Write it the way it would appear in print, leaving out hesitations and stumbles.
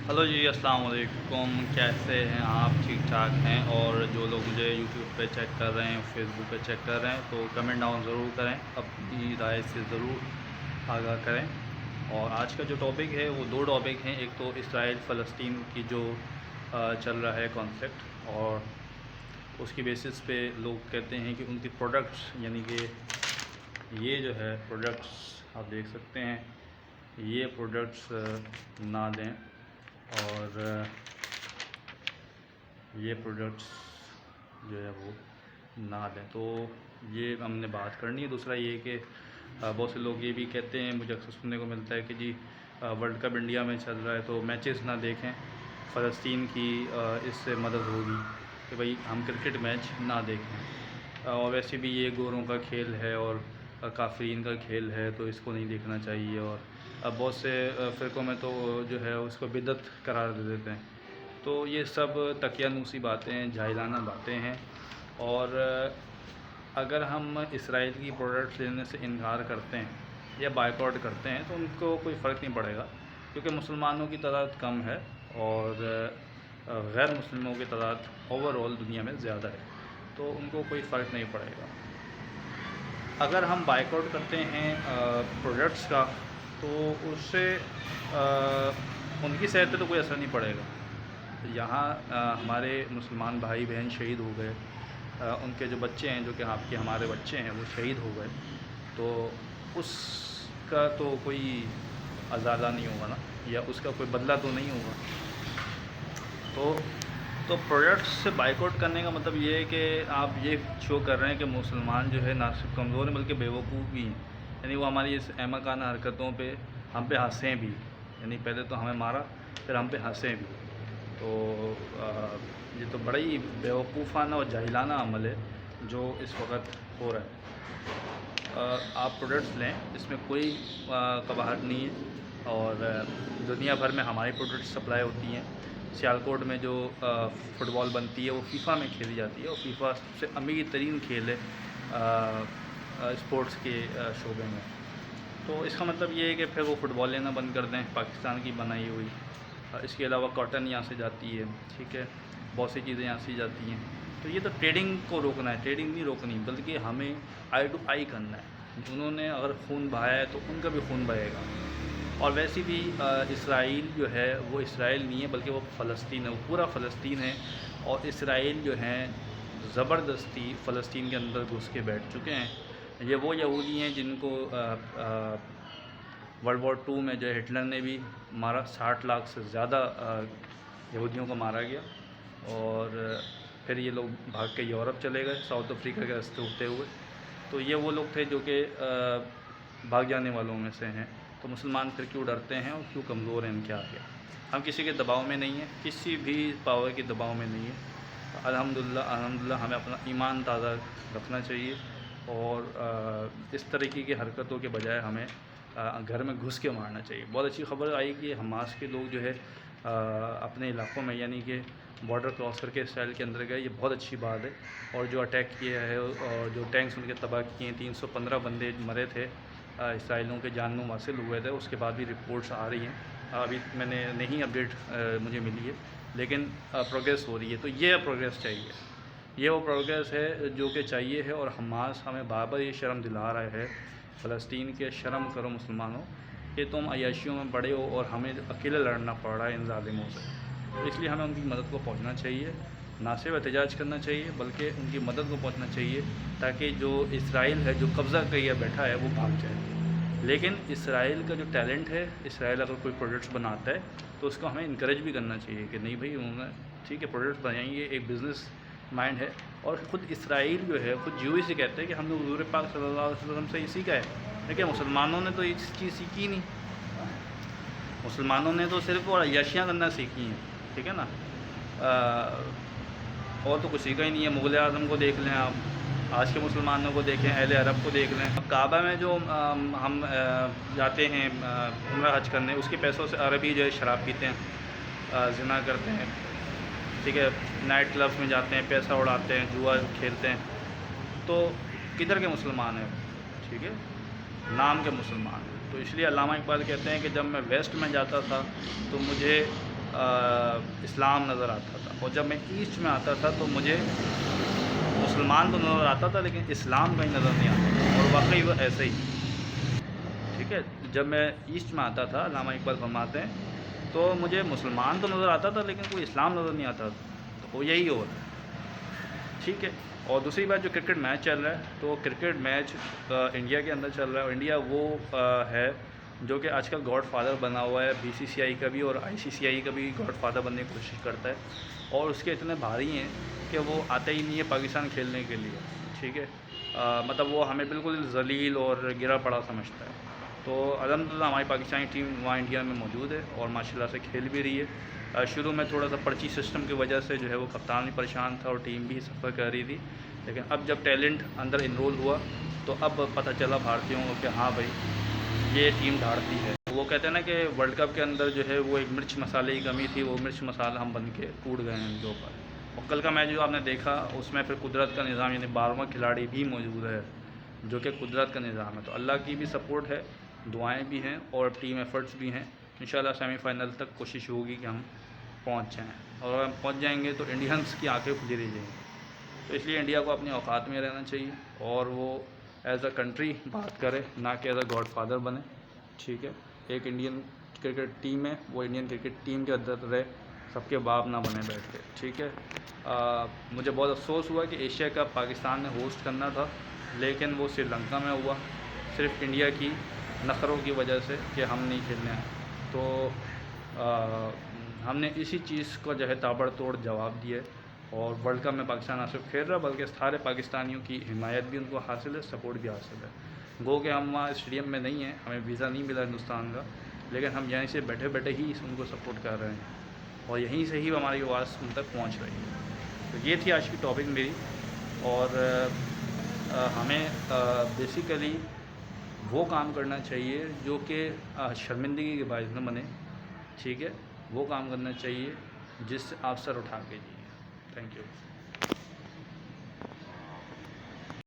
Hello जी, अस्सलाम वालेकुम। कैसे हैं आप? ठीक ठाक हैं? और जो लोग मुझे यूट्यूब पे चेक कर रहे हैं, फेसबुक पे चेक कर रहे हैं, तो कमेंट डाउन ज़रूर करें, अपनी राय से ज़रूर आगाह करें। और आज का जो टॉपिक है वो दो टॉपिक हैं। एक तो इसराइल फ़लस्तीन की जो चल रहा है कॉन्फ्लिक्ट, और उसकी बेसिस पे लोग कहते हैं कि उनके प्रोडक्ट्स, यानी कि ये जो है प्रोडक्ट्स आप देख सकते हैं, ये प्रोडक्ट्स ना दें, और ये प्रोडक्ट्स जो है वो ना दें। तो ये हमने बात करनी है। दूसरा ये कि बहुत से लोग ये भी कहते हैं, मुझे अक्सर सुनने को मिलता है कि जी वर्ल्ड कप इंडिया में चल रहा है तो मैचेस ना देखें, फ़लस्तीन की इससे मदद होगी, कि भाई हम क्रिकेट मैच ना देखें। और वैसे भी ये गोरों का खेल है और काफरीन का खेल है, तो इसको नहीं देखना चाहिए। और अब बहुत से फ़िरक़ों में तो जो है उसको बिदअत करार दे देते हैं। तो ये सब तकियानूसी बातें, जाहिलाना बातें हैं। और अगर हम इसराइल की प्रोडक्ट्स लेने से इनकार करते हैं या बायकॉट करते हैं तो उनको कोई फ़र्क नहीं पड़ेगा, क्योंकि मुसलमानों की तादाद कम है और गैर मुस्लिमों की तादाद ओवरऑल दुनिया में ज़्यादा है, तो उनको कोई फ़र्क नहीं पड़ेगा। अगर हम बायकॉट करते हैं प्रोडक्ट्स का, तो उससे उनकी सेहत पे तो कोई असर नहीं पड़ेगा। यहाँ हमारे मुसलमान भाई बहन शहीद हो गए, उनके जो बच्चे हैं, जो कि आपके हमारे बच्चे हैं, वो शहीद हो गए, तो उसका तो कोई अज़ाला नहीं होगा ना, या उसका कोई बदला तो नहीं होगा। तो प्रोडक्ट्स से बाइकआउट करने का मतलब ये है कि आप ये शो कर रहे हैं कि मुसलमान जो है ना सिर्फ कमज़ोर हैं बल्कि बेवकूफ़ भी हैं। यानी वो हमारी इस अहमकाना हरकतों पे हम पे हंसें भी, यानी पहले तो हमें मारा, फिर हम पे हंसें भी। तो ये तो बड़ा ही बेवकूफ़ाना और जाहिलाना अमल है जो इस वक्त हो रहा है। आप प्रोडक्ट्स लें, इसमें कोई कबाहट नहीं है। और दुनिया भर में हमारी प्रोडक्ट्स सप्लाई होती हैं। सियालकोट में जो फ़ुटबॉल बनती है वो फ़ीफ़ा में खेली जाती है, और फ़ीफ़ा सबसे अमीर तरीन खेल है स्पोर्ट्स के शोबे में। तो इसका मतलब ये है कि फिर वो फ़ुटबॉल लेना बंद कर दें, पाकिस्तान की बनाई हुई। इसके अलावा कॉटन यहाँ से जाती है, ठीक है, बहुत सी चीज़ें यहाँ से जाती हैं। तो ये तो ट्रेडिंग को रोकना है, ट्रेडिंग नहीं रोकनी, बल्कि हमें आई टू आई करना है। उन्होंने अगर खून बहाया है तो उनका भी खून बहेगा। और वैसे भी इसराइल जो है वो इसराइल नहीं है, बल्कि वो फ़लस्तीन है, वो पूरा फ़लस्तीन है। और इसराइल जो है ज़बरदस्ती फ़लस्तीन के अंदर घुस के बैठ चुके हैं। ये वो यहूदी हैं जिनको वर्ल्ड वॉर 2 में जो हिटलर ने भी मारा, 60 लाख से ज़्यादा यहूदियों को मारा गया। और फिर ये लोग भाग के यूरोप चले गए, साउथ अफ्रीका के रास्ते होते हुए। तो ये वो लोग थे जो कि भाग जाने वालों में से हैं। तो मुसलमान फिर क्यों डरते हैं और क्यों कमज़ोर हैं इनके आगे? हम किसी के दबाव में नहीं हैं, किसी भी पावर के दबाव में नहीं है। अल्हम्दुलिल्लाह हमें अपना ईमान ताज़ा रखना चाहिए, और इस तरीके की हरकतों के बजाय हमें घर में घुस के मारना चाहिए। बहुत अच्छी खबर आई कि हमास के लोग जो है अपने इलाक़ों में, यानी कि बॉर्डर क्रॉस करके इसराइल के अंदर गए, ये बहुत अच्छी बात है। और जो अटैक किया है और जो टैंक्स उनके तबाह किए हैं, 315 बंदे मरे थे, इसराइलियों के जानों हासिल हुए थे। उसके बाद भी रिपोर्ट्स आ रही हैं, अभी मैंने नहीं अपडेट मुझे मिली है, लेकिन प्रोग्रेस हो रही है। तो ये प्रोग्रेस चाहिए, ये वो प्रोग्रेस है जो कि चाहिए है। और हमास हमें बार बार ये शर्म दिला रहा है, फ़लस्तीन के शर्म करो मुसलमानों, कि तुम अय्याशियों में पड़े हो और हमें अकेले लड़ना पड़ रहा है इन ज़ालिमों से। तो इसलिए हमें उनकी मदद को पहुंचना चाहिए, ना सिर्फ एहतजाज करना चाहिए बल्कि उनकी मदद को पहुंचना चाहिए, ताकि जो इसराइल है, जो कब्ज़ा किया बैठा है, वो भाग जाए। लेकिन इसराइल का जो टैलेंट है, इसराइल अगर कोई प्रोडक्ट्स बनाता है तो उसको हमें इनकरेज भी करना चाहिए कि नहीं भाई, उन्होंने ठीक है प्रोडक्ट्स बनाएंगे, एक बिज़नेस माइंड है। और ख़ुद इसराइल जो है खुद यूँ से कहते हैं कि हमने हुज़ूर पाक सल्लल्लाहु अलैहि वसल्लम से ही सीखा है। लेकिन मुसलमानों ने तो ये चीज़ सीखी नहीं, मुसलमानों ने तो सिर्फ और अय्याशियाँ करना सीखी हैं, ठीक है ना। और तो कुछ सीखा ही नहीं है। मुग़ल आज़म को देख लें आप, आज के मुसलमानों को देखें, अहले अरब को देख लें। काबा में जो हम जाते हैं उम्रा हज करने, उसके पैसों से अरबी जो है शराब पीते हैं, ज़िना करते हैं, ठीक है, नाइट क्लब्स में जाते हैं, पैसा उड़ाते हैं, जुआ खेलते हैं। तो किधर के मुसलमान हैं? ठीक है, नाम के मुसलमान हैं। तो इसलिए अल्लामा इकबाल कहते हैं कि जब मैं वेस्ट में जाता था तो मुझे اسلام نظر آتا تھا، اور جب میں ایسٹ میں آتا تھا تو مجھے مسلمان تو نظر آتا تھا لیکن اسلام کہیں نظر نہیں آتا تھا، اور واقعی وہ ایسے ہی. ٹھیک ہے، جب میں ایسٹ میں آتا تھا علامہ اقبال فرماتے ہیں تو مجھے مسلمان تو نظر آتا تھا لیکن کوئی اسلام نظر نہیں آتا تھا. تو وہ یہی ہو رہا ہے. ٹھیک ہے. اور دوسری بات، جو کرکٹ میچ چل رہا ہے تو کرکٹ میچ انڈیا کے اندر چل رہا ہے، اور انڈیا وہ ہے جو کہ آج کل گاڈ فادر بنا ہوا ہے، بی سی سی آئی کا بھی اور آئی سی سی آئی کا بھی گاڈ فادر بننے کی کوشش کرتا ہے، اور اس کے اتنے بھاری ہیں کہ وہ آتا ہی نہیں ہے پاکستان کھیلنے کے لیے. ٹھیک ہے، مطلب وہ ہمیں بالکل ذلیل اور گرا پڑا سمجھتا ہے. تو الحمدللہ ہماری پاکستانی ٹیم وہاں انڈیا میں موجود ہے اور ماشاءاللہ سے کھیل بھی رہی ہے. شروع میں تھوڑا سا پرچی سسٹم کی وجہ سے جو ہے وہ کپتان بھی پریشان تھا اور ٹیم بھی سفر کر رہی تھی، لیکن اب جب ٹیلنٹ اندر انرول ہوا تو اب پتہ چلا بھارتیوں کو کہ ہاں بھائی یہ ٹیم دھاڑتی ہے. وہ کہتے ہیں نا کہ ورلڈ کپ کے اندر جو ہے وہ ایک مرچ مسالے کی کمی تھی، وہ مرچ مسالہ ہم بن کے ٹوٹ گئے ہیں ان کے اوپر. اور کل کا میچ جو آپ نے دیکھا اس میں پھر قدرت کا نظام، یعنی 12واں کھلاڑی بھی موجود ہے جو کہ قدرت کا نظام ہے. تو اللہ کی بھی سپورٹ ہے، دعائیں بھی ہیں اور ٹیم ایفرٹس بھی ہیں. انشاءاللہ سیمی فائنل تک کوشش ہوگی کہ ہم پہنچ جائیں، اور اگر ہم پہنچ جائیں گے تو انڈینس کی آنکھیں کھلی رہ جائیں گی. تو اس لیے انڈیا کو اپنی اوقات میں رہنا چاہیے اور وہ ایز اے کنٹری بات کرے، نہ کہ ایز اے گاڈ فادر بنے. ٹھیک ہے، ایک انڈین کرکٹ ٹیم ہے، وہ انڈین کرکٹ ٹیم کے اندر رہے، سب کے باپ نہ بنے بیٹھ کے. ٹھیک ہے. مجھے بہت افسوس ہوا کہ ایشیا کپ پاکستان نے ہوسٹ کرنا تھا لیکن وہ سری لنکا میں ہوا، صرف انڈیا کی نخروں کی وجہ سے کہ ہم نہیں کھیلنے آئے. تو ہم نے اسی چیز کو جو ہے تابڑ توڑ جواب دیا ہے، اور ورلڈ کپ میں پاکستان نہ صرف کھیل رہا بلکہ سارے پاکستانیوں کی حمایت بھی ان کو حاصل ہے، سپورٹ بھی حاصل ہے. گو کہ ہم وہاں اسٹیڈیم میں نہیں ہیں، ہمیں ویزا نہیں ملا ہندوستان کا، لیکن ہم یہیں سے بیٹھے بیٹھے ہی ان کو سپورٹ کر رہے ہیں اور یہیں سے ہی ہماری آواز ان تک پہنچ رہی ہے. تو یہ تھی آج کی ٹاپک میری. اور ہمیں بیسیکلی وہ کام کرنا چاہیے جو کہ شرمندگی کے باعث نہ بنے. ٹھیک ہے، وہ کام کرنا چاہیے جس سے آپ سر اٹھا کے جائیے. Thank you.